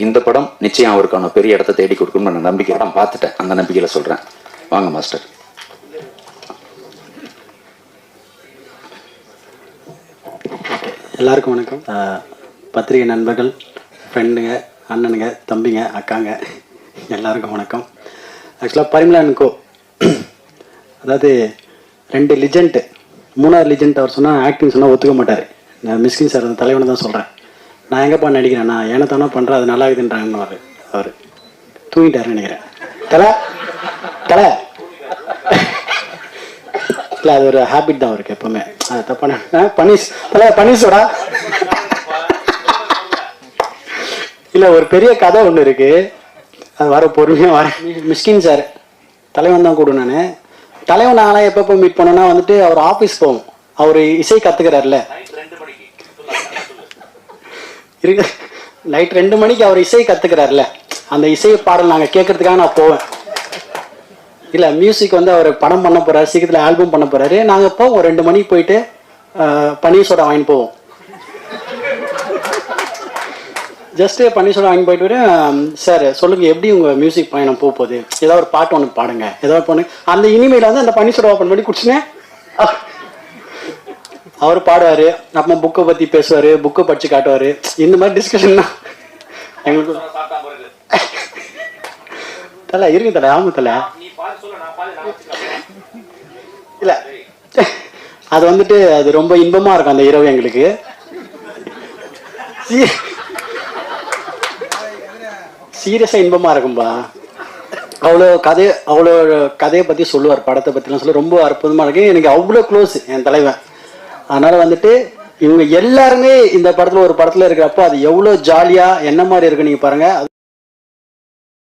இந்த படம் நிச்சயம் அவருக்கான பெரிய இடத்தை தேடி கொடுக்கணும்னு நான் நம்பிக்கை படம் பார்த்துட்டேன். அந்த நம்பிக்கையில சொல்றேன். வாங்க மாஸ்டர். எல்லாருக்கும் வணக்கம். பத்திரிகை நண்பர்கள், ஃப்ரெண்டுங்க, அண்ணனுங்க, தம்பிங்க, அக்காங்க எல்லாருக்கும் வணக்கம். ஆக்சுவலாக பரிமளா கோ அதாவது 2 லிஜெண்ட், 3வது லிஜெண்ட் அவர் சொன்னால் ஆக்டிங் சொன்னால் ஒத்துக்க மாட்டார். நான் மிஸ்கின் சார் தலைவனை தான் சொல்கிறேன். நான் எங்கேப்பா நடிக்கிறேன், நான் ஏனத்தானோ பண்ணுறேன், அது நல்லா இருக்குதுன்றாங்கன்னு அவர் தூங்கிட்டாருன்னு நினைக்கிறேன். தலை தலை இல்லை, அது ஒரு ஹேபிட் தான் அவருக்கு எப்போவுமே. அது தப்பான பனிஷ் தலை பனிஷோடா இல்லை, ஒரு பெரிய கதை ஒன்று இருக்குது, அது வர பொறுமையாக வர. மிஸ்கின் சார் தலைவன் தான் கூட. நான் தலைவன் நாங்களாம் எப்பப்போ மீட் பண்ணோன்னா வந்துட்டு அவர் ஆஃபீஸ் போவோம். அவர் இசை கற்றுக்கிறார்ல, இருக்கு நைட் 2 மணிக்கு அவர் இசை கற்றுக்கிறார்ல, அந்த இசையை பாடல் நாங்கள் கேட்கறதுக்காக நான் போவேன். இல்லை, மியூசிக் வந்து அவர் படம் பண்ண போகிறாரு, சீக்கிரத்தில் ஆல்பம் பண்ண போகிறாரு. நாங்கள் போவோம், ஒரு 2 மணிக்கு போயிட்டு பன்னீர் சோடா வாங்கிட்டு போவோம். ஜஸ்ட்டு பன்னீர் சோடா வாங்கி போயிட்டு சார் சொல்லுங்கள், எப்படி உங்கள் மியூசிக் பயணம் போகுது, ஏதாவது ஒரு பாட்டு ஒன்று பாடுங்க, ஏதாவது பொண்ணு. அந்த இனிமேல் வந்து அந்த பன்னீர் சோடா ஓப்பன் பண்ணி குடிச்சுனேன் அவர் பாடுவார். அப்புறம் புக்கை பற்றி பேசுவார், புக்கை படித்து காட்டுவார். இந்த மாதிரி டிஸ்கஷன் தான் எங்களுக்கு. தலை இருக்கு தலை, ஆமாம் தலை. இல்லை, அது வந்துட்டு அது ரொம்ப இன்பமாக இருக்கும் அந்த இரவு எங்களுக்கு. சீரியஸாக இன்பமாக இருக்கும்பா. அவ்வளோ கதையை பற்றி சொல்லுவார், படத்தை பற்றிலாம் சொல்ல ரொம்ப அற்புதமாக இருக்கு. எனக்கு அவ்வளோ க்ளோஸ் என் தலைவன். அதனால் வந்துட்டு இவங்க எல்லாருமே இந்த படத்தில் ஒரு படத்தில் இருக்கிறப்போ அது எவ்வளோ ஜாலியாக என்ன மாதிரி இருக்கு நீங்கள் பாருங்கள்.